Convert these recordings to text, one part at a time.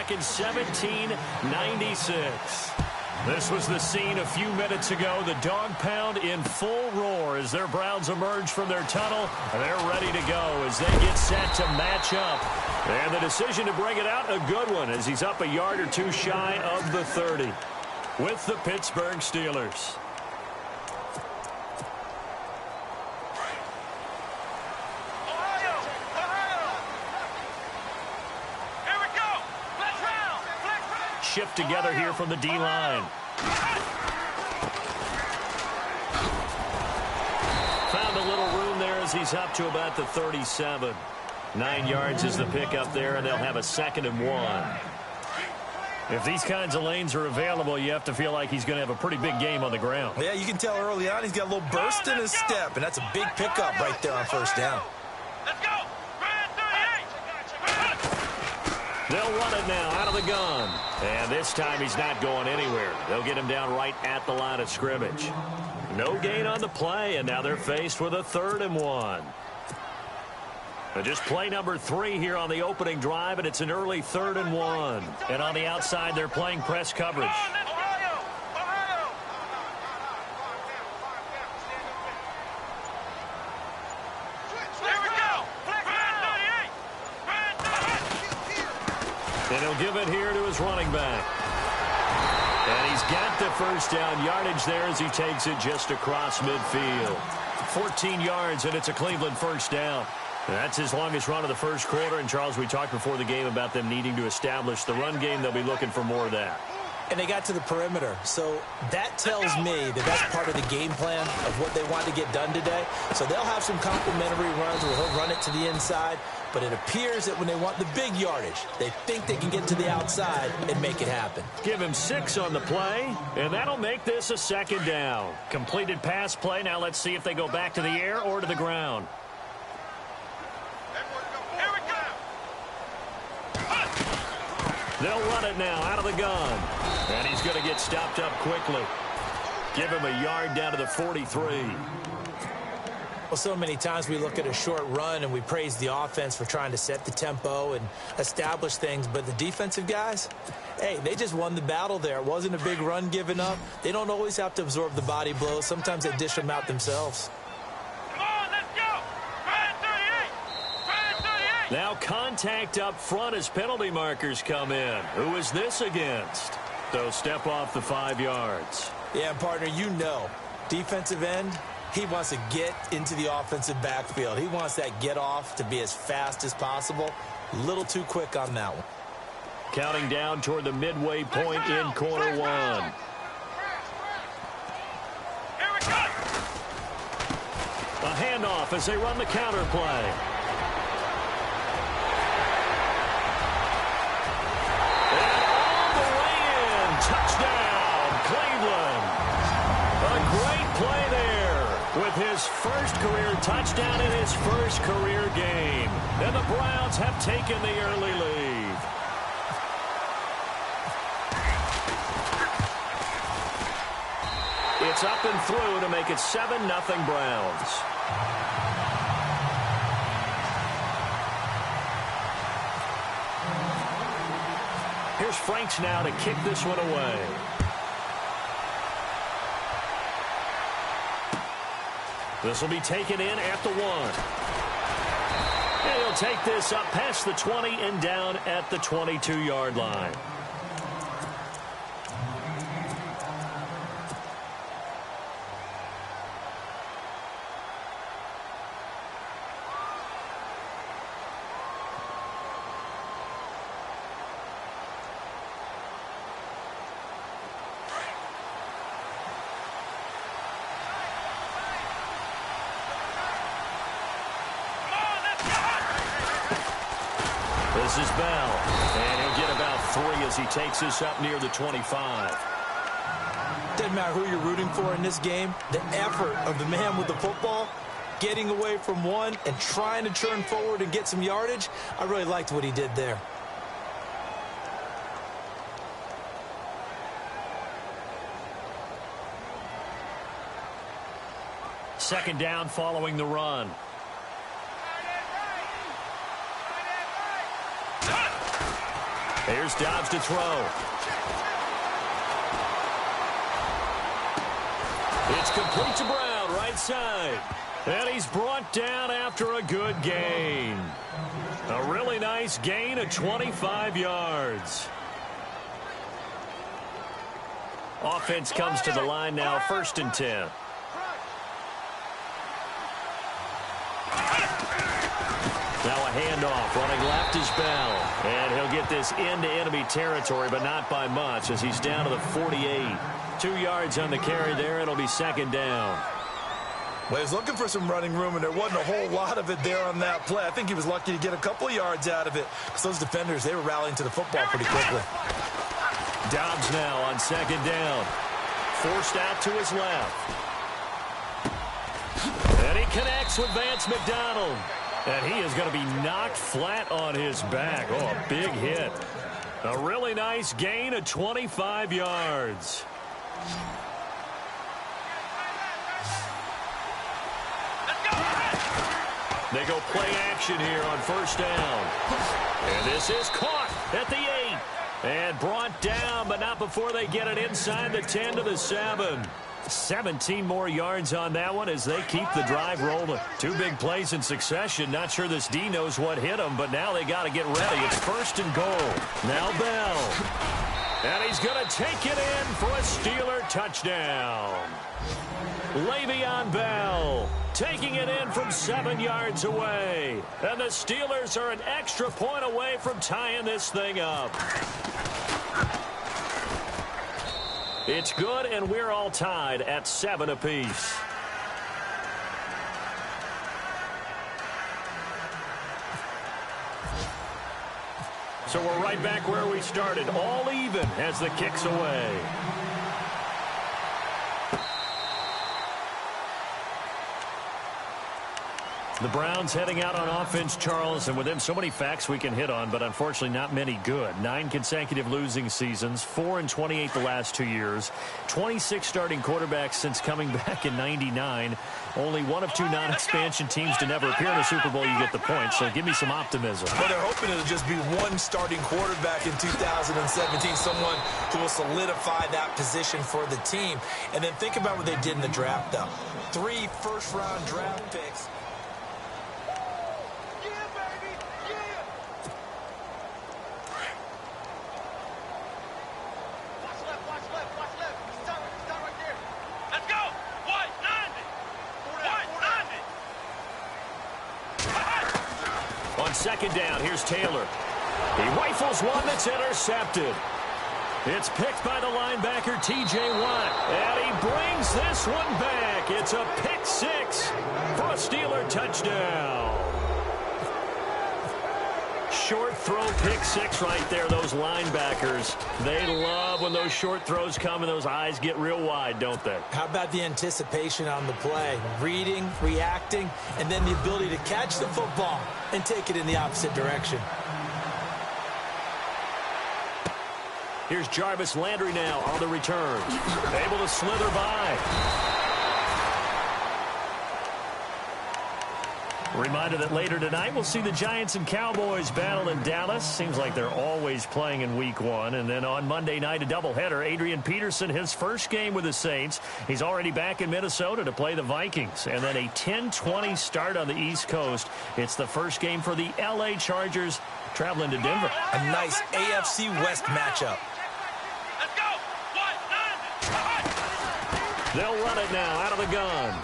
back in 1796. This was the scene a few minutes ago. The dog pound in full roar as their Browns emerge from their tunnel. They're ready to go as they get set to match up. And the decision to bring it out, a good one, as he's up a yard or two shy of the 30 with the Pittsburgh Steelers. Shift together here from the D-line. Found a little room there as he's up to about the 37. 9 yards is the pickup there, and they'll have a 2nd and 1. If these kinds of lanes are available, you have to feel like he's going to have a pretty big game on the ground. Yeah, you can tell early on he's got a little burst in his step, and that's a big pickup right there on first down. Let's go! They'll run it now out of the gun. And this time he's not going anywhere. They'll get him down right at the line of scrimmage. No gain on the play, and now they're faced with a 3rd and 1. Just play number 3 here on the opening drive, and it's an early 3rd and 1. And on the outside, they're playing press coverage. And he'll give it here to his running back. And he's got the first down yardage there as he takes it just across midfield. 14 yards, and it's a Cleveland first down. That's his longest run of the first quarter. And, Charles, we talked before the game about them needing to establish the run game. They'll be looking for more of that. And they got to the perimeter. So that tells me that that's part of the game plan of what they want to get done today. So they'll have some complementary runs where he'll run it to the inside. But it appears that when they want the big yardage, they think they can get to the outside and make it happen. Give him 6 on the play, and that'll make this a 2nd down. Completed pass play. Now let's see if they go back to the air or to the ground. They'll run it now out of the gun. And he's going to get stopped up quickly. Give him a yard down to the 43. Well, so many times we look at a short run and we praise the offense for trying to set the tempo and establish things. But the defensive guys, hey, they just won the battle there. It wasn't a big run given up. They don't always have to absorb the body blows. Sometimes they dish them out themselves. Now contact up front as penalty markers come in. Who is this against? They'll step off the 5 yards. Yeah, partner, you know, defensive end, he wants to get into the offensive backfield. He wants that get off to be as fast as possible. A little too quick on that one. Counting down toward the midway point in quarter 1. A handoff as they run the counter play. Touchdown, Cleveland. A great play there with his first career touchdown in his first career game. And the Browns have taken the early lead. It's up and through to make it 7-0 Browns. Here's Franks now to kick this one away. This will be taken in at the 1. And he'll take this up past the 20 and down at the 22-yard line. This is Bell, and he'll get about 3 as he takes this up near the 25. Doesn't matter who you're rooting for in this game, the effort of the man with the football, getting away from one and trying to turn forward and get some yardage, I really liked what he did there. Second down following the run. Here's Dobbs to throw. It's complete to Brown, right side. And he's brought down after a good gain. A really nice gain of 25 yards. Offense comes to the line now, 1st and 10. Now a handoff, running left is Bell. And he'll get this into enemy territory, but not by much as he's down to the 48. 2 yards on the carry there. It'll be 2nd down. Well, he was looking for some running room, and there wasn't a whole lot of it there on that play. I think he was lucky to get a couple of yards out of it because those defenders, they were rallying to the football pretty quickly. Dobbs now on 2nd down. Forced out to his left. And he connects with Vance McDonald. And he is going to be knocked flat on his back. Oh, a big hit. A really nice gain of 25 yards. They go play action here on 1st down. And this is caught at the 8. And brought down, but not before they get it inside the 10 to the 7. 17 more yards on that one as they keep the drive rolling. 2 big plays in succession. Not sure this D knows what hit him, but now they got to get ready. It's 1st and goal. Now Bell. And he's going to take it in for a Steeler touchdown. Le'Veon Bell taking it in from 7 yards away. And the Steelers are an extra point away from tying this thing up. It's good, and we're all tied at 7 apiece. So we're right back where we started, all even as the kick's away. The Browns heading out on offense, Charles, and with them so many facts we can hit on, but unfortunately not many good. 9 consecutive losing seasons, 4-28 the last 2 years, 26 starting quarterbacks since coming back in '99. Only one of 2 non-expansion teams to never appear in a Super Bowl. You get the point, so give me some optimism. Well, they're hoping it'll just be one starting quarterback in 2017, someone who will solidify that position for the team. And then think about what they did in the draft, though. 3 first-round draft picks. On 2nd down, here's Taylor. He rifles one that's intercepted. It's picked by the linebacker, T.J. Watt. And he brings this one back. It's a pick 6 for a Steeler touchdown. Short throw pick 6 right there. Those linebackers, they love when those short throws come and those eyes get real wide, don't they? How about the anticipation on the play? Reading, reacting, and then the ability to catch the football and take it in the opposite direction. Here's Jarvis Landry now on the return. Able to slither by. Reminder that later tonight we'll see the Giants and Cowboys battle in Dallas. Seems like they're always playing in week 1. And then on Monday night, a doubleheader. Adrian Peterson, his first game with the Saints. He's already back in Minnesota to play the Vikings. And then a 10:20 start on the East Coast. It's the first game for the L.A. Chargers traveling to Denver. A nice AFC West matchup. Let's go! They'll run it now out of the gun.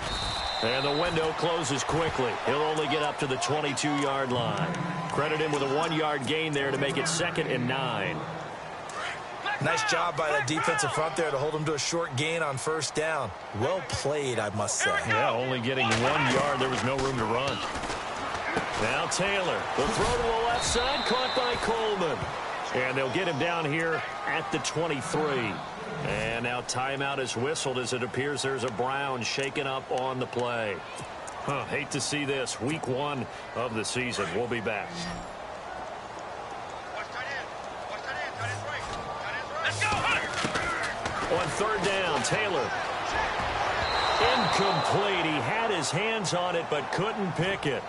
And the window closes quickly. He'll only get up to the 22-yard line. Credit him with a 1-yard gain there to make it 2nd and 9. Nice job by that defensive front there to hold him to a short gain on 1st down. Well played, I must say. Yeah, only getting 1 yard. There was no room to run. Now Taylor. The throw to the left side, caught by Coleman. And they'll get him down here at the 23. And now timeout is whistled as it appears there's a Brown shaken up on the play. Hate to see this. Week 1 of the season. We'll be back. Let's go! On 3rd down, Taylor. Incomplete. He had his hands on it but couldn't pick it.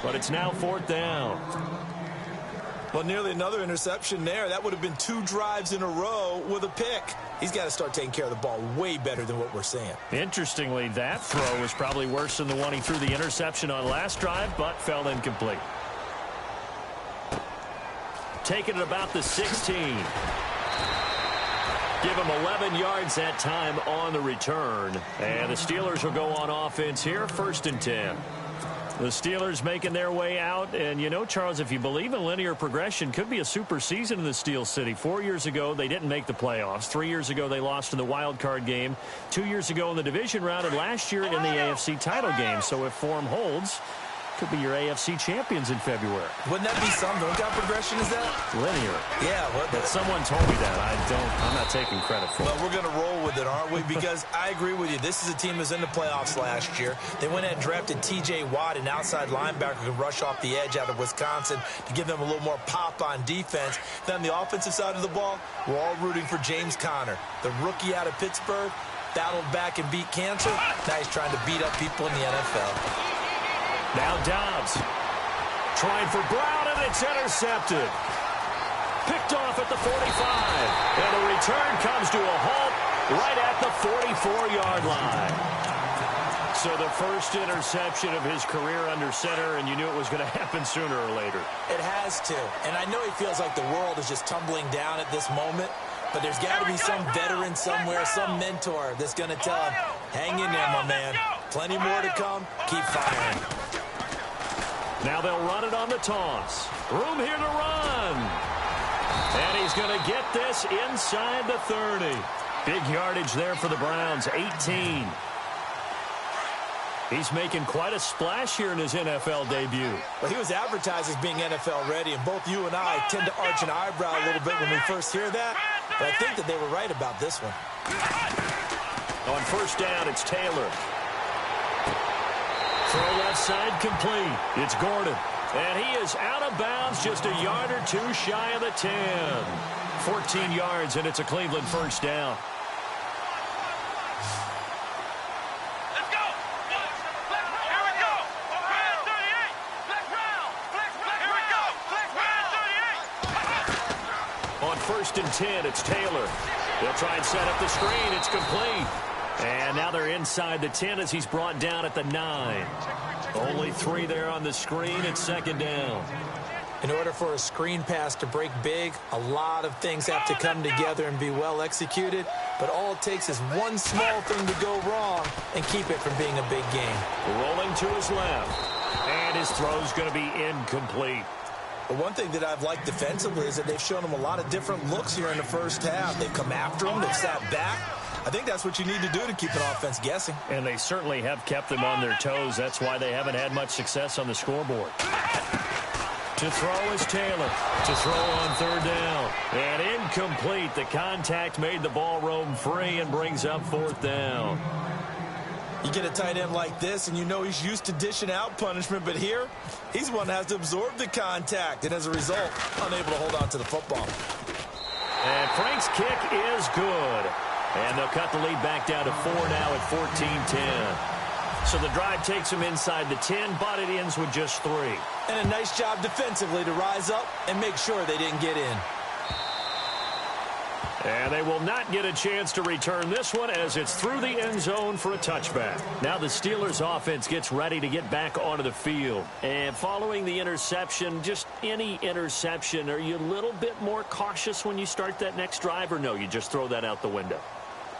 But it's now 4th down. Well, nearly another interception there. That would have been 2 drives in a row with a pick. He's got to start taking care of the ball way better than what we're seeing. Interestingly, that throw was probably worse than the one he threw the interception on last drive, but fell incomplete. Taking it about the 16. Give him 11 yards that time on the return. And the Steelers will go on offense here, 1st and 10. The Steelers making their way out. And, you know, Charles, if you believe in linear progression, could be a super season in the Steel City. 4 years ago, they didn't make the playoffs. 3 years ago, they lost in the wild card game. 2 years ago in the division round, and last year in the AFC title game. So if form holds, could be your AFC champions in February. Wouldn't that be something? What kind of progression is that? Linear. Yeah. But someone told me that. I'm not taking credit for it. Well, we're going to roll with it, aren't we? Because I agree with you. This is a team that was in the playoffs last year. They went ahead and drafted T.J. Watt, an outside linebacker who can rush off the edge out of Wisconsin to give them a little more pop on defense. Then on the offensive side of the ball, we're all rooting for James Conner, the rookie out of Pittsburgh, battled back and beat cancer. Now he's trying to beat up people in the NFL. Now Dobbs trying for Brown, and it's intercepted. Picked off at the 45. And the return comes to a halt right at the 44-yard line. So the first interception of his career under center, and you knew it was going to happen sooner or later. It has to. And I know he feels like the world is just tumbling down at this moment, but there's got to be some veteran somewhere, some mentor that's going to tell him, hang in there, my man. Plenty more to come. Keep firing. Now they'll run it on the toss. Room here to run. And he's going to get this inside the 30. Big yardage there for the Browns, 18. He's making quite a splash here in his NFL debut. Well, he was advertised as being NFL ready, and both you and I tend to arch an eyebrow a little bit when we first hear that. But I think that they were right about this one. On 1st down, it's Taylor. Throw left side complete. It's Gordon. And he is out of bounds, just a yard or 2 shy of the 10. 14 yards, and it's a Cleveland 1st down. Let's go. Here we go. Round 38. Here we go. Round 38. On 1st and 10, it's Taylor. They'll try and set up the screen. It's complete. And now they're inside the 10 as he's brought down at the 9. Only 3 there on the screen. It's 2nd down. In order for a screen pass to break big, a lot of things have to come together and be well executed. But all it takes is one small thing to go wrong and keep it from being a big game. Rolling to his left. And his throw's going to be incomplete. But one thing that I've liked defensively is that they've shown him a lot of different looks here in the first half. They've come after him. They've sat back. I think that's what you need to do to keep an offense guessing. And they certainly have kept them on their toes. That's why they haven't had much success on the scoreboard. To throw is Taylor. To throw on 3rd down. And incomplete. The contact made the ball roam free and brings up 4th down. You get a tight end like this, and you know he's used to dishing out punishment, but here, he's one that has to absorb the contact, and as a result, unable to hold on to the football. And Frank's kick is good. And they'll cut the lead back down to 4 now at 14-10. So the drive takes them inside the 10, but it ends with just 3. And a nice job defensively to rise up and make sure they didn't get in. And they will not get a chance to return this one as it's through the end zone for a touchback. Now the Steelers offense gets ready to get back onto the field. And following the interception, just any interception, are you a little bit more cautious when you start that next drive, or no, you just throw that out the window?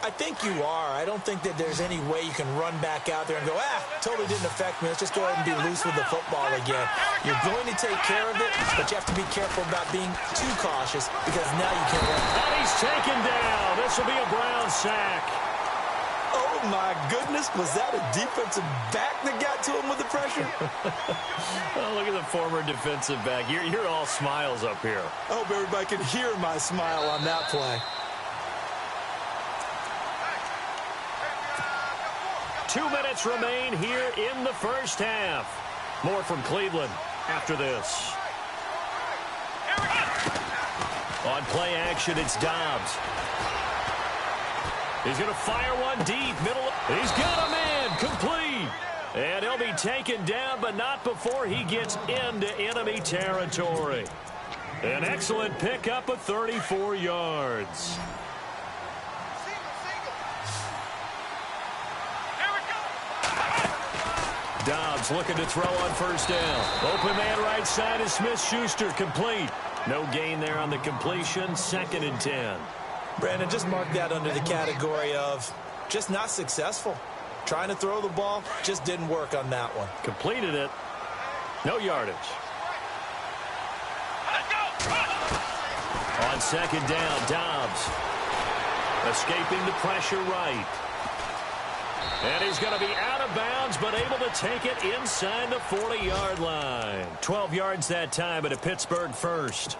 I think you are. I don't think that there's any way you can run back out there and go, totally didn't affect me. Let's just go ahead and be loose with the football again. You're going to take care of it, but you have to be careful about being too cautious because now you can't run. And he's taken down. This will be a Brown sack. Oh, my goodness. Was that a defensive back that got to him with the pressure? Oh, look at the former defensive back. You're all smiles up here. I hope everybody can hear my smile on that play. 2 minutes remain here in the first half. More from Cleveland after this. On play action, it's Dobbs. He's going to fire one deep. Middle. He's got a man. Complete. And he'll be taken down, but not before he gets into enemy territory. An excellent pickup of 34 yards. Dobbs looking to throw on first down. Open man right side is Smith-Schuster, complete. No gain there on the completion, 2nd and 10. Brandon, just mark that under the category of just not successful. Trying to throw the ball, just didn't work on that one. Completed it. No yardage. On 2nd down, Dobbs escaping the pressure right. And he's going to be out of bounds, but able to take it inside the 40-yard line. 12 yards that time, but a Pittsburgh first.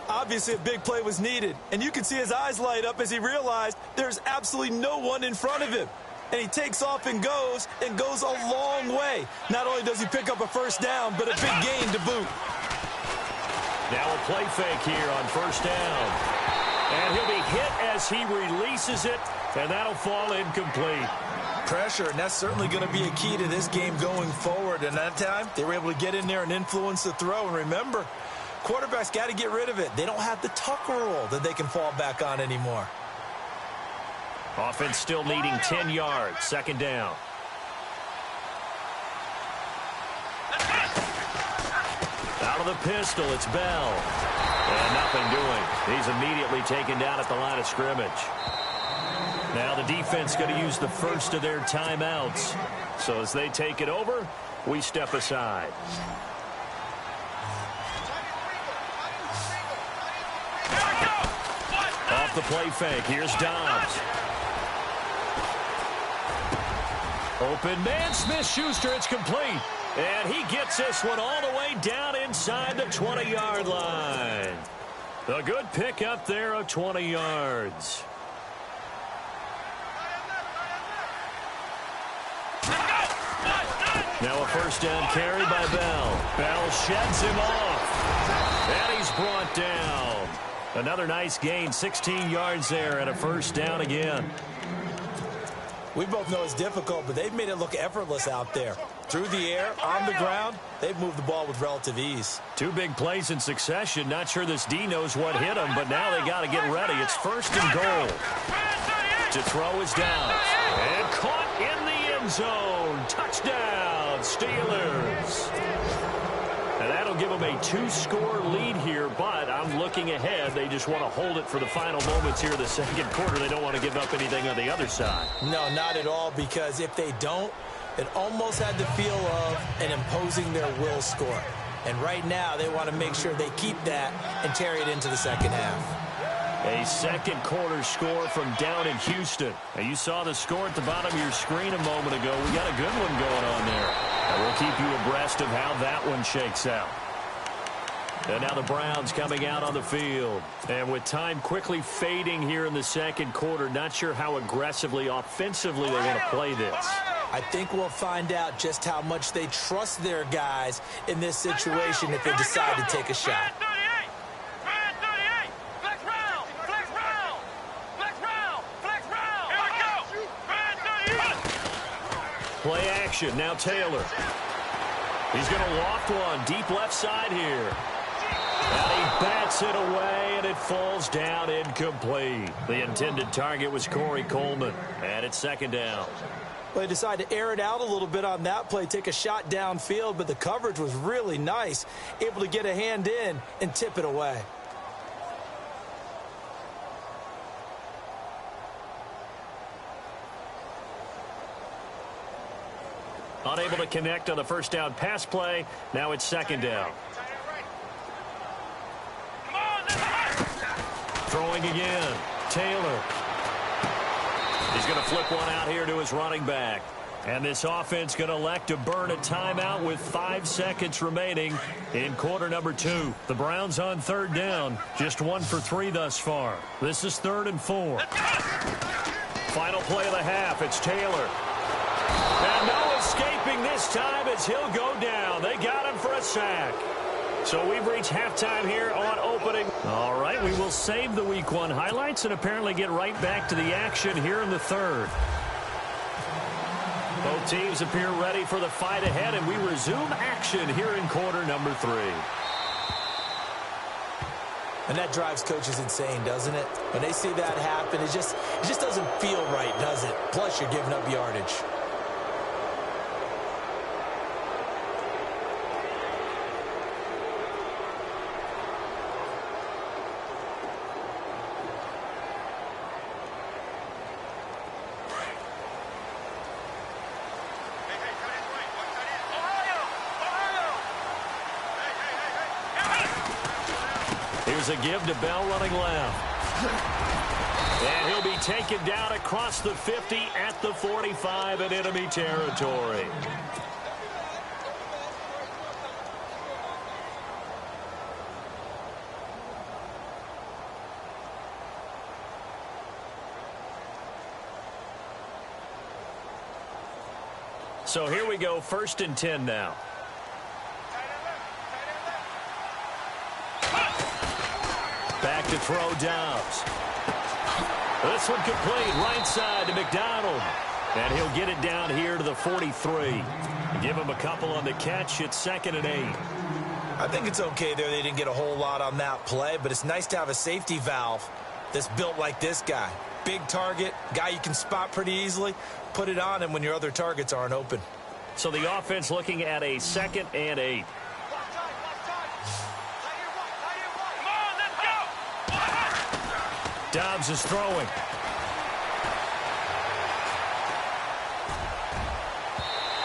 Obviously, a big play was needed, and you can see his eyes light up as he realized there's absolutely no one in front of him. And he takes off and goes a long way. Not only does he pick up a first down, but a big gain to boot. Now a play fake here on first down. And he'll be hit as he releases it, and that'll fall incomplete. Pressure, and that's certainly going to be a key to this game going forward. And that time, they were able to get in there and influence the throw. And remember, quarterbacks got to get rid of it. They don't have the Tucker rule that they can fall back on anymore. Offense still needing 10 yards. 2nd down. Out of the pistol, it's Bell. And nothing doing. He's immediately taken down at the line of scrimmage. Now the defense going to use the first of their timeouts. So as they take it over, we step aside. Off the play fake, here's Dobbs. Open man, Smith-Schuster, it's complete. And he gets this one all the way down inside the 20-yard line. A good pickup there of 20 yards. Now a first down carry by Bell. Bell sheds him off. And he's brought down. Another nice gain, 16 yards there, and a first down again. We both know it's difficult, but they've made it look effortless out there. Through the air, on the ground, they've moved the ball with relative ease. 2 big plays in succession. Not sure this D knows what hit him, but now they got to get ready. It's 1st and goal. To throw is down. And caught in the end zone. Touchdown, Steelers. And that'll give them a 2-score lead here, but I'm looking ahead. They just want to hold it for the final moments here in the 2nd quarter. They don't want to give up anything on the other side. No, not at all, because if they don't, it almost had the feel of an imposing their will score. And right now, they want to make sure they keep that and carry it into the 2nd half. A 2nd quarter score from down in Houston. Now, you saw the score at the bottom of your screen a moment ago. We got a good one going on there. And we'll keep you abreast of how that one shakes out. And now the Browns coming out on the field. And with time quickly fading here in the 2nd quarter, not sure how aggressively, offensively they want to play this. I think we'll find out just how much they trust their guys in this situation if they decide to take a shot. Play action, now Taylor. He's going to loft one, deep left side here. And he bats it away, and it falls down incomplete. The intended target was Corey Coleman, and it's 2nd down. Well, they decided to air it out a little bit on that play, take a shot downfield, but the coverage was really nice, able to get a hand in and tip it away. Unable to connect on the first down pass play. Now it's 2nd down. Throwing again. Taylor. He's going to flip one out here to his running back. And this offense going to elect to burn a timeout with 5 seconds remaining in quarter number 2. The Browns on 3rd down. Just 1 for 3 thus far. This is 3rd and 4. Final play of the half. It's Taylor. And no escaping this time as he'll go down. They got him for a sack. So we've reached halftime here on opening. All right, we will save the Week 1 highlights and apparently get right back to the action here in the 3rd. Both teams appear ready for the fight ahead, and we resume action here in quarter number 3. And that drives coaches insane, doesn't it? When they see that happen, it just doesn't feel right, does it? Plus, you're giving up yardage. Here's a give to Bell running left. And he'll be taken down across the 50 at the 45 in enemy territory. So here we go, 1st and 10 now. Back to throw Dobbs. This one complete, right side to McDonald. And he'll get it down here to the 43. Give him a couple on the catch. It's 2nd and 8. I think it's okay there. They didn't get a whole lot on that play, but it's nice to have a safety valve that's built like this guy. Big target, guy you can spot pretty easily. Put it on him when your other targets aren't open. So the offense looking at a 2nd and 8. Dobbs is throwing.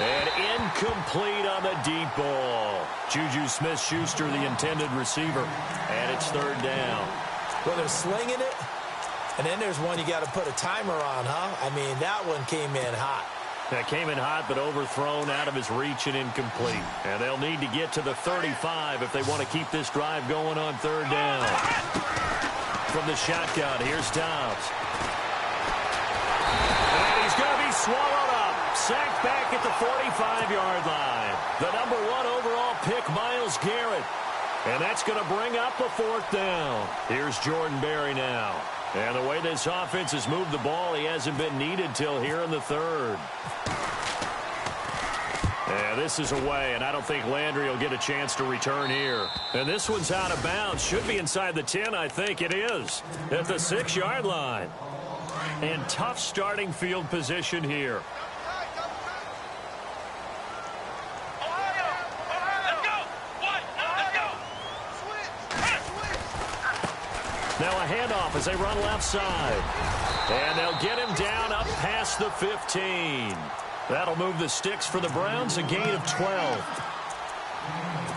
And incomplete on the deep ball. Juju Smith-Schuster, the intended receiver. And it's 3rd down. Well, they're slinging it, and then there's one you got to put a timer on, huh? I mean, that one came in hot. That came in hot, but overthrown, out of his reach, and incomplete. And they'll need to get to the 35 if they want to keep this drive going on 3rd down. From the shotgun, here's Dobbs. And he's going to be swallowed up. Sacked back at the 45-yard line. The number 1 overall pick, Myles Garrett. And that's going to bring up a 4th down. Here's Jordan Berry now. And the way this offense has moved the ball, he hasn't been needed till here in the 3rd. And this is away, and I don't think Landry will get a chance to return here. And this one's out of bounds. Should be inside the 10, I think it is. At the 6-yard line. And tough starting field position here. Now a handoff as they run left side. And they'll get him down up past the 15. That'll move the sticks for the Browns, a gain of 12.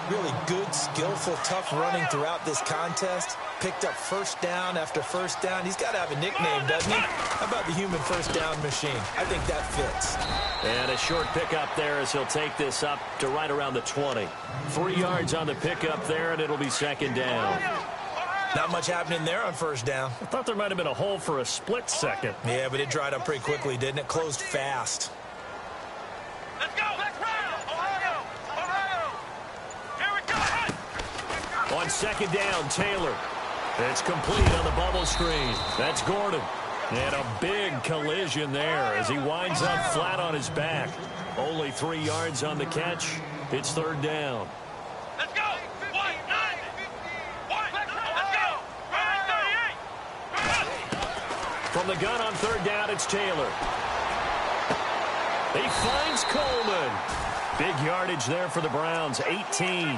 Really good, skillful, tough running throughout this contest. Picked up 1st down after 1st down. He's got to have a nickname, doesn't he? How about the human 1st down machine? I think that fits. And a short pickup there as he'll take this up to right around the 20. 3 yards on the pickup there, and it'll be 2nd down. Not much happening there on 1st down. I thought there might have been a hole for a split second. Yeah, but it dried up pretty quickly, didn't it? Closed fast. Let's go! Ohio! Ohio! Here we go! On 2nd down, Taylor. It's complete on the bubble screen. That's Gordon. And a big collision there as he winds up flat on his back. Only 3 yards on the catch. It's 3rd down. Let's go! From the gun on 3rd down, it's Taylor. He finds Coleman. Big yardage there for the Browns, 18.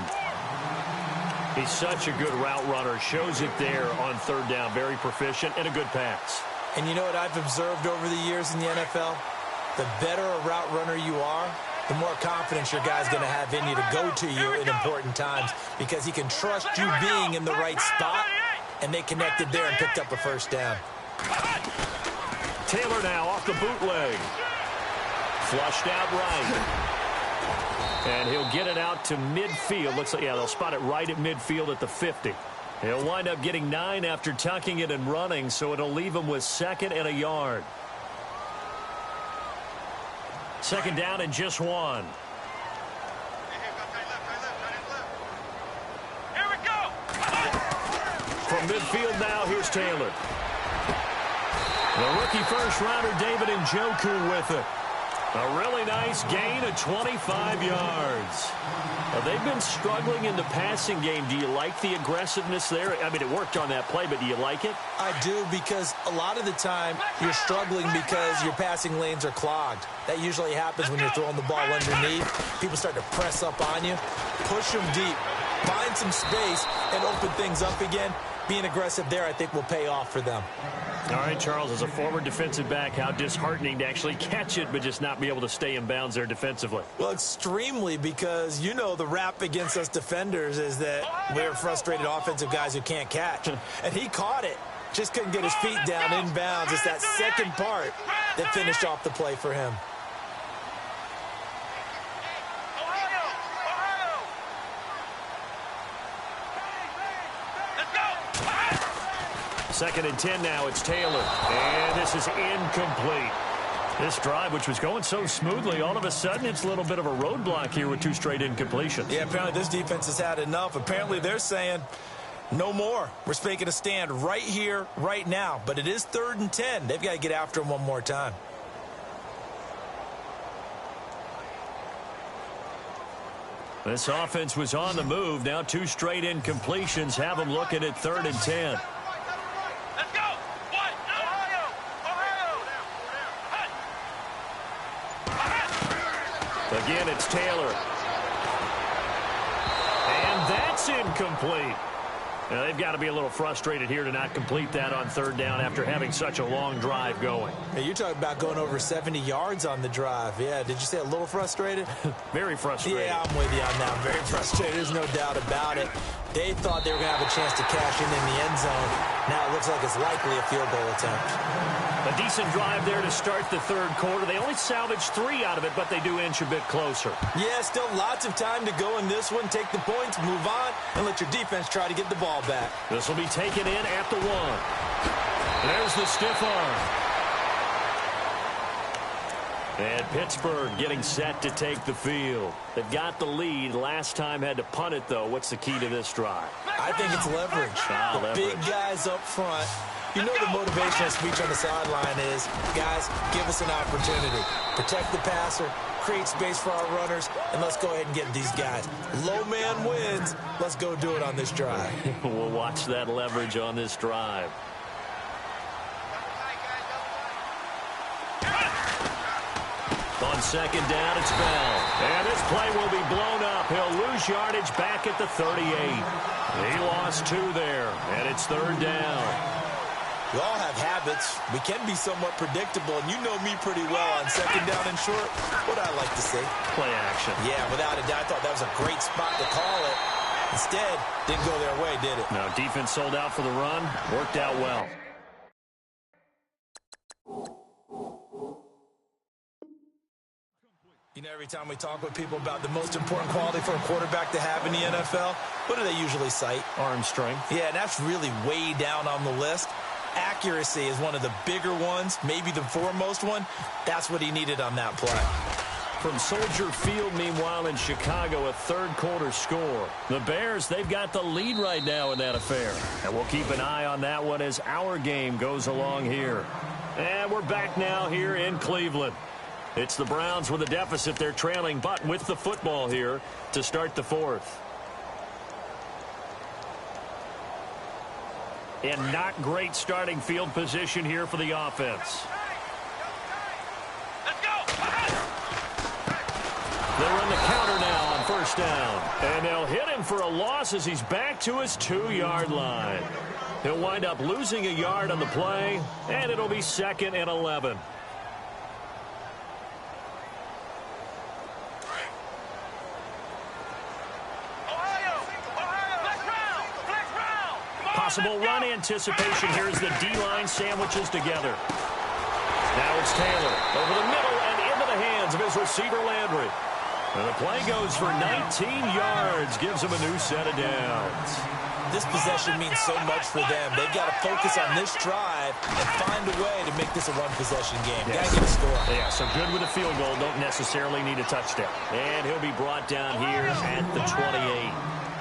He's such a good route runner. Shows it there on 3rd down. Very proficient and a good pass. And you know what I've observed over the years in the NFL? The better a route runner you are, the more confidence your guy's going to have in you to go to you in important times because he can trust you being in the right spot, and they connected there and picked up a 1st down. Taylor now off the bootleg. Flushed out right. And he'll get it out to midfield. Looks like, yeah, they'll spot it right at midfield at the 50. He'll wind up getting 9 after tucking it and running, so it'll leave him with 2nd and a yard. 2nd down and just 1. Here we go! From midfield now, here's Taylor. The rookie first-rounder David Njoku with it. A really nice gain of 25 yards. They've been struggling in the passing game. Do you like the aggressiveness there? I mean, it worked on that play, but do you like it? I do, because a lot of the time you're struggling because your passing lanes are clogged. That usually happens when you're throwing the ball underneath. People start to press up on you. Push them deep. Find some space and open things up again. Being aggressive there, I think, will pay off for them. All right, Charles, as a former defensive back, how disheartening to actually catch it but just not be able to stay in bounds there defensively. Well, extremely, because you know the rap against us defenders is that we're frustrated offensive guys who can't catch. And he caught it. Just couldn't get his feet down in bounds. It's that second part that finished off the play for him. Second and 10 now. It's Taylor. And this is incomplete. This drive, which was going so smoothly, all of a sudden it's a little bit of a roadblock here with 2 straight incompletions. Yeah, apparently this defense has had enough. Apparently they're saying no more. We're making a stand right here, right now. But it is 3rd and 10. They've got to get after him one more time. This offense was on the move. Now 2 straight incompletions have them looking at 3rd and 10. Again, it's Taylor. And that's incomplete. Now, they've got to be a little frustrated here to not complete that on 3rd down after having such a long drive going. Hey, you're talking about going over 70 yards on the drive. Yeah, did you say a little frustrated? Very frustrated. Yeah, I'm with you on that. Very frustrated. There's no doubt about it. They thought they were going to have a chance to cash in the end zone. Now it looks like it's likely a field goal attempt. A decent drive there to start the 3rd quarter. They only salvaged 3 out of it, but they do inch a bit closer. Yeah, still lots of time to go in this one. Take the points, move on, and let your defense try to get the ball back. This will be taken in at the 1. There's the stiff arm. And Pittsburgh getting set to take the field. They've got the lead. Last time had to punt it, though. What's the key to this drive? I think it's leverage. Leverage. Big guys up front. You know the motivational speech on the sideline is, guys, give us an opportunity. Protect the passer, create space for our runners, and let's go ahead and get these guys. Low man wins. Let's go do it on this drive. We'll watch that leverage on this drive. On 2nd down, it's Bell. And this play will be blown up. He'll lose yardage back at the 38. He lost 2 there, and it's 3rd down. We all have habits. We can be somewhat predictable, and you know me pretty well on 2nd down and short. What I like to see. Play action. Yeah, without a doubt, I thought that was a great spot to call it. Instead, didn't go their way, did it? No, defense sold out for the run. Worked out well. You know, every time we talk with people about the most important quality for a quarterback to have in the NFL, what do they usually cite? Arm strength. Yeah, and that's really way down on the list. Accuracy is one of the bigger ones, maybe the foremost one. That's what he needed on that play. From Soldier Field, meanwhile, in Chicago, a 3rd quarter score. The Bears, they've got the lead right now in that affair. And we'll keep an eye on that one as our game goes along here. And we're back now here in Cleveland. It's the Browns with a deficit. They're trailing, but with the football here to start the 4th. And not great starting field position here for the offense. Let's go! They run the counter now on 1st down. And they'll hit him for a loss as he's back to his 2-yard line. He'll wind up losing a yard on the play, and it'll be 2nd and 11. Possible run anticipation here as the D-line sandwiches together. Now it's Taylor over the middle and into the hands of his receiver Landry. And the play goes for 19 yards, gives him a new set of downs. This possession means so much for them. They've got to focus on this drive and find a way to make this a one-possession game. Yes. Got to get a score. Yeah, so good with a field goal. Don't necessarily need a touchdown. And he'll be brought down here at the 28.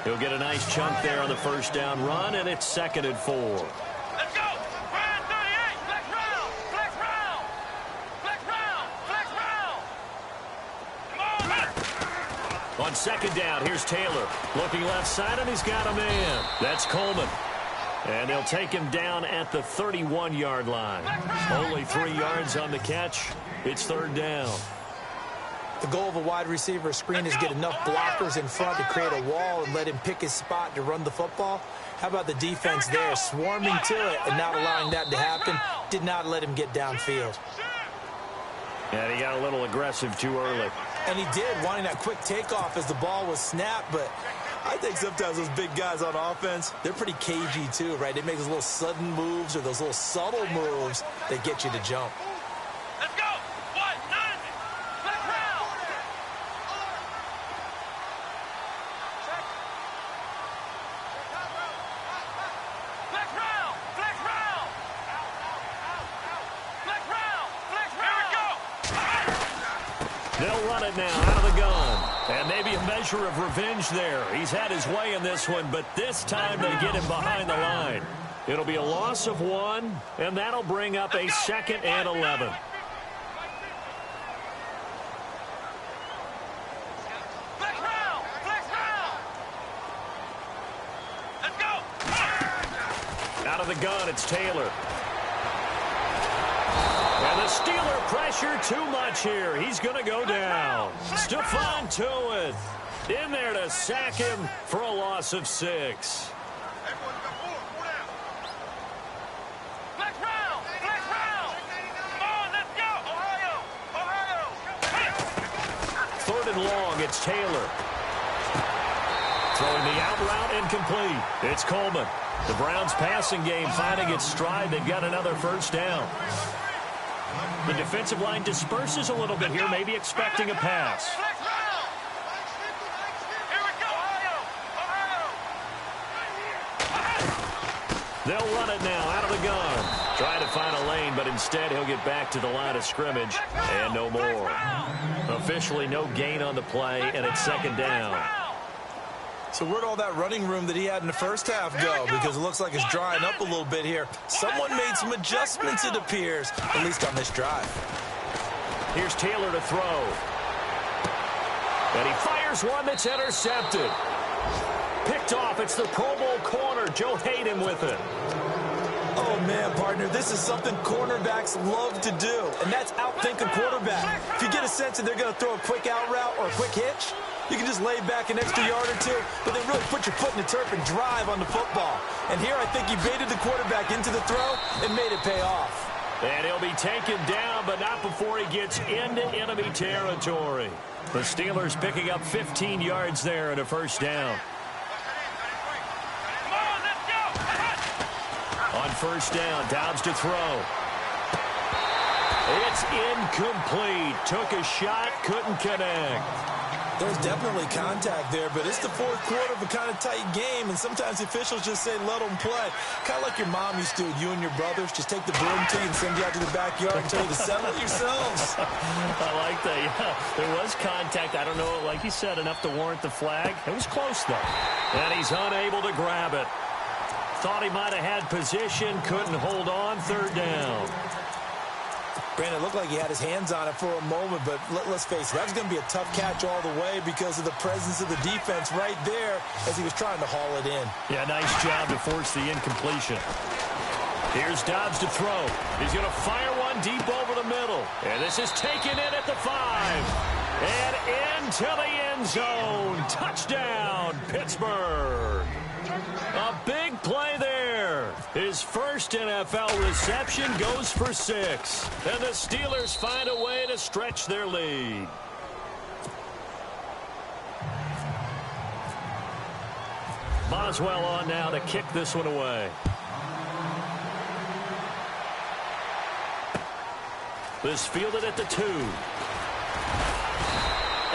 He'll get a nice chunk there on the 1st down run, and it's 2nd and 4. Let's go! Brand 38! Flex round! Flex round! Flex round! Flex round! On second down, here's Taylor. Looking left side, and he's got a man. That's Coleman. And they'll take him down at the 31-yard line. Only 3 yards on the catch. It's third down. The goal of a wide receiver screen is get enough blockers in front to create a wall and let him pick his spot to run the football. How about the defense there, swarming to it and not allowing that to happen? Did not let him get downfield. And he got a little aggressive too early. And he did, wanting that quick takeoff as the ball was snapped. But I think sometimes those big guys on offense, they're pretty cagey too, right? They make those little sudden moves or those little subtle moves that get you to jump. Let's go. 1-9. Black round. Black round. Black round. Black round. Black round. Here we go. They'll run it now out of the gun. And maybe a measure of revenge there. He's had his way in this one, but this time they get him behind the line. It'll be a loss of 1, and that'll bring up a 2nd and 11. Black round. Black round. Let's go. Out of the gun, it's Taylor. And the Steeler pressure too much here. He's going to go down. Stephon Tuitt in there to sack him for a loss of 6. Black round. Black round. Come on, let's go. Ohio. Ohio. 3rd and long, it's Taylor. Throwing the out route incomplete. It's Coleman. The Browns passing game finding its stride. They've got another first down. The defensive line disperses a little bit here, maybe expecting a pass. Black round. Here we go. Ohio. They'll run it now out of the gun. Trying to find a lane, but instead he'll get back to the line of scrimmage and no more. Officially no gain on the play, and it's 2nd down. So where'd all that running room that he had in the first half go? Because it looks like it's drying up a little bit here. Someone made some adjustments, it appears, at least on this drive. Here's Taylor to throw. And he fires one that's intercepted. Picked off. It's the Pro Bowl corner, Joe Hayden, with it. Oh, man, partner, this is something cornerbacks love to do, and that's outthink a quarterback. If you get a sense that they're going to throw a quick out route or a quick hitch, you can just lay back an extra yard or two, but then really put your foot in the turf and drive on the football. And here I think he baited the quarterback into the throw and made it pay off. And he'll be taken down, but not before he gets into enemy territory. The Steelers picking up 15 yards there and a first down. Come on, let's go. On first down, Dobbs to throw. It's incomplete. Took a shot, couldn't connect. There's definitely contact there, but it's the fourth quarter of a kind of tight game, and sometimes the officials just say, let them play. Kind of like your mom used to, you and your brothers, just take the broom to you and send you out to the backyard and tell you to settle it yourselves. I like that, yeah. There was contact. I don't know, like you said, enough to warrant the flag. It was close, though. And he's unable to grab it. Thought he might have had position, couldn't hold on, 3rd down. Brandon, it looked like he had his hands on it for a moment, but let's face it, that was going to be a tough catch all the way because of the presence of the defense right there as he was trying to haul it in. Yeah, nice job to force the incompletion. Here's Dobbs to throw. He's going to fire one deep over the middle. And this is taken in at the 5. And into the end zone. Touchdown, Pittsburgh. A big play there. His first NFL reception goes for 6. And the Steelers find a way to stretch their lead. Boswell on now to kick this one away. This fielded at the 2.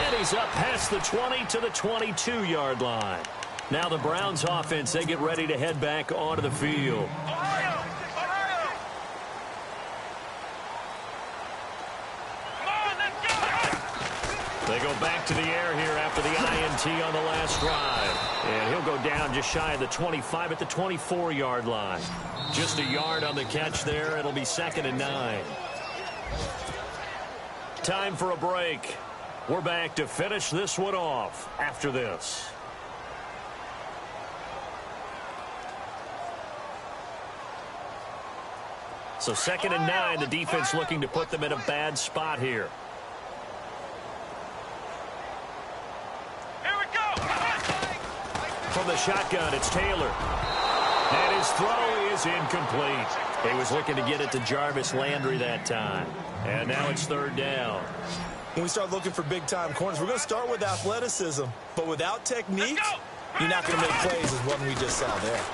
And he's up past the 20 to the 22-yard line. Now the Browns offense, they get ready to head back onto the field. Ohio! Ohio! Come on, let's go! They go back to the air here after the INT on the last drive. And he'll go down just shy of the 25 at the 24-yard line. Just a yard on the catch there. It'll be 2nd and 9. Time for a break. We're back to finish this one off after this. So 2nd and 9, the defense looking to put them in a bad spot here. Here we go. From the shotgun, it's Taylor. And his throw is incomplete. He was looking to get it to Jarvis Landry that time. And now it's 3rd down. When we start looking for big-time corners, we're going to start with athleticism. But without technique, you're not going to make plays as one we just saw there.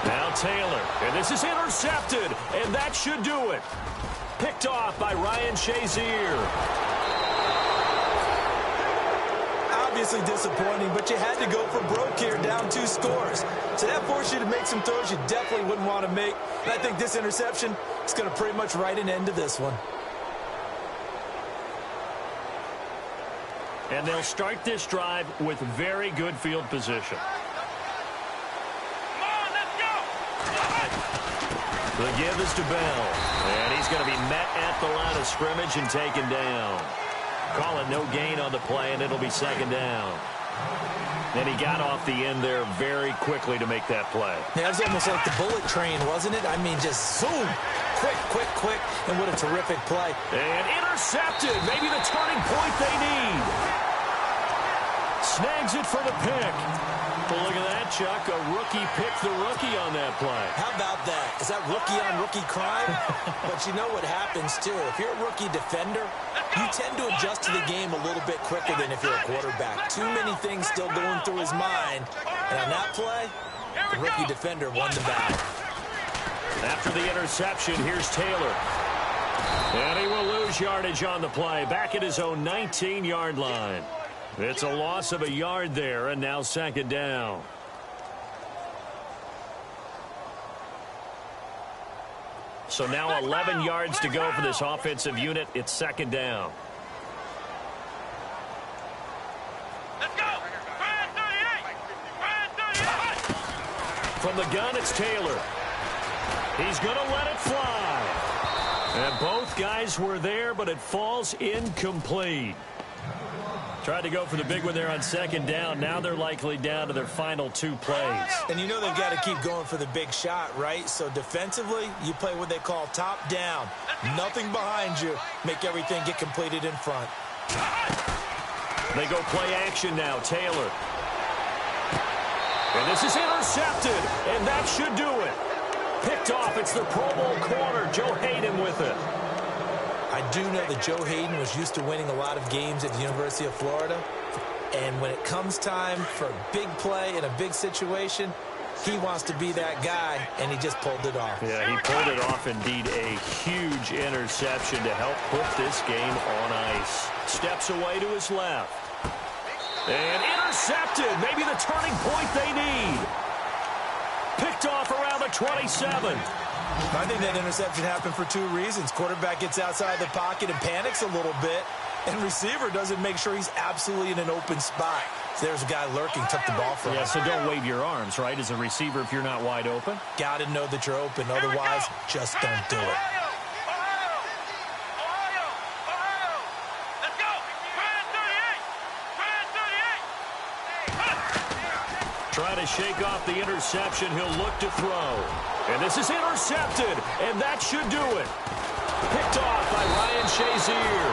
Now Taylor, and this is intercepted, and that should do it. Picked off by Ryan Shazier. Obviously disappointing, but you had to go for broke here, down 2 scores. So that forced you to make some throws you definitely wouldn't want to make. And I think this interception is going to pretty much write an end to this one. And they'll start this drive with very good field position. Come on, let's go. The give is to Bell. And he's going to be met at the line of scrimmage and taken down. Call it no gain on the play, and it'll be 2nd down. And he got off the end there very quickly to make that play. Yeah, it was almost like the bullet train, wasn't it? I mean, just zoom. Quick, quick, quick. And what a terrific play. And intercepted. Maybe the turning point they need. Snags it for the pick. Well, look at that, Chuck. A rookie picked the rookie on that play. How about that? Is that rookie-on-rookie crime? But you know what happens, too. If you're a rookie defender, you tend to adjust to the game a little bit quicker than if you're a quarterback. Too many things still going through his mind. And on that play, the rookie defender won the battle. After the interception, here's Taylor. And he will lose yardage on the play. Back at his own 19-yard line. It's a loss of a yard there, and now 2nd down. So now 11 yards to go for this offensive unit. It's 2nd down. Let's go. Brand 38. Brand 38. From the gun, it's Taylor. He's going to let it fly. And both guys were there, but it falls incomplete. Tried to go for the big one there on 2nd down. Now they're likely down to their final 2 plays. And you know they've got to keep going for the big shot, right? So defensively, you play what they call top down. Nothing behind you. Make everything get completed in front. They go play action now. Taylor. And this is intercepted. And that should do it. Picked off. It's the Pro Bowl corner, Joe Hayden, with it. I do know that Joe Hayden was used to winning a lot of games at the University of Florida. And when it comes time for a big play in a big situation, he wants to be that guy, and he just pulled it off. Yeah, he pulled it off, indeed. A huge interception to help put this game on ice. Steps away to his left. And intercepted. Maybe the turning point they need. Picked off around the 27. I think that interception happened for 2 reasons. Quarterback gets outside the pocket and panics a little bit, and receiver doesn't make sure he's absolutely in an open spot. So there's a guy lurking, took the ball from him. Yeah, so don't wave your arms, right, as a receiver if you're not wide open. Got to know that you're open. Otherwise, just don't do it. Let's go. Brand 38. Brand 38. Trying to shake off the interception. He'll look to throw. And this is intercepted, and that should do it. Picked off by Ryan Shazier.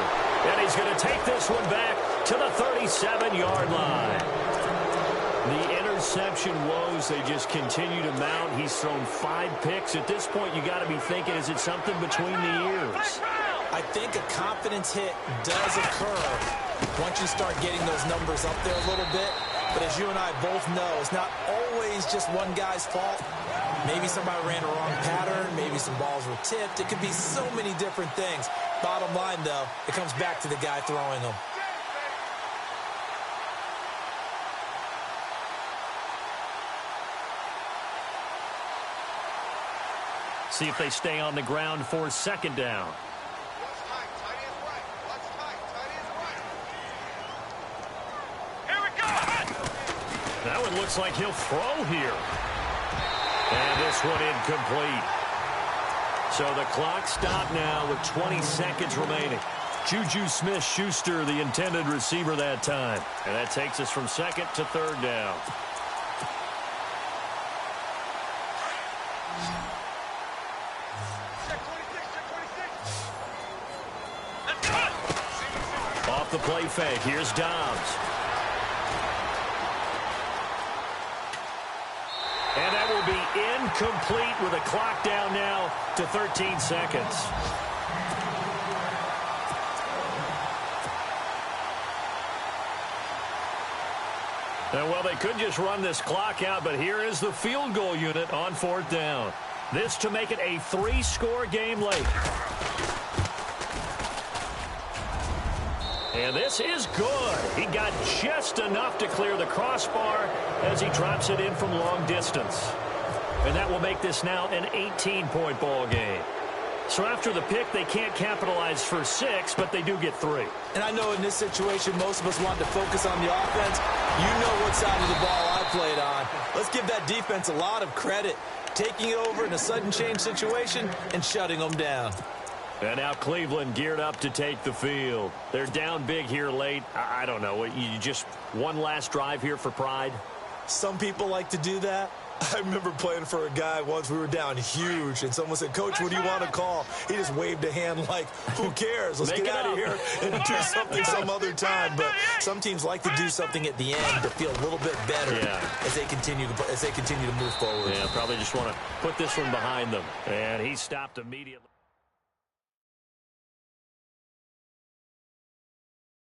And he's going to take this one back to the 37-yard line. The interception woes, they just continue to mount. He's thrown 5 picks. At this point, you got to be thinking, is it something between the ears? I think a confidence hit does occur once you start getting those numbers up there a little bit. But as you and I both know, it's not always just one guy's fault. Maybe somebody ran a wrong pattern. Maybe some balls were tipped. It could be so many different things. Bottom line, though, it comes back to the guy throwing them. See if they stay on the ground for 2nd down. Here we go. That one looks like he'll throw here. And this one incomplete. So the clock stopped now with 20 seconds remaining. Juju Smith-Schuster, the intended receiver that time. And that takes us from second to third down. Off the play fake, here's Dobbs. And that will be incomplete with a clock down now to 13 seconds. And, well, they could just run this clock out, but here is the field goal unit on fourth down. This to make it a 3-score game late. And this is good. He got just enough to clear the crossbar as he drops it in from long distance. And that will make this now an 18-point ball game. So after the pick, they can't capitalize for 6, but they do get 3. And I know in this situation, most of us want to focus on the offense. You know what side of the ball I played on. Let's give that defense a lot of credit, taking it over in a sudden change situation and shutting them down. And now Cleveland geared up to take the field. They're down big here late. I don't know. You just one last drive here for pride? Some people like to do that. I remember playing for a guy once. We were down huge, and someone said, "Coach, what do you want to call?" He just waved a hand like, who cares? Let's get out of here and do something some other time. But some teams like to do something at the end to feel a little bit better as they continue to move forward. Yeah, probably just want to put this one behind them. And he stopped immediately.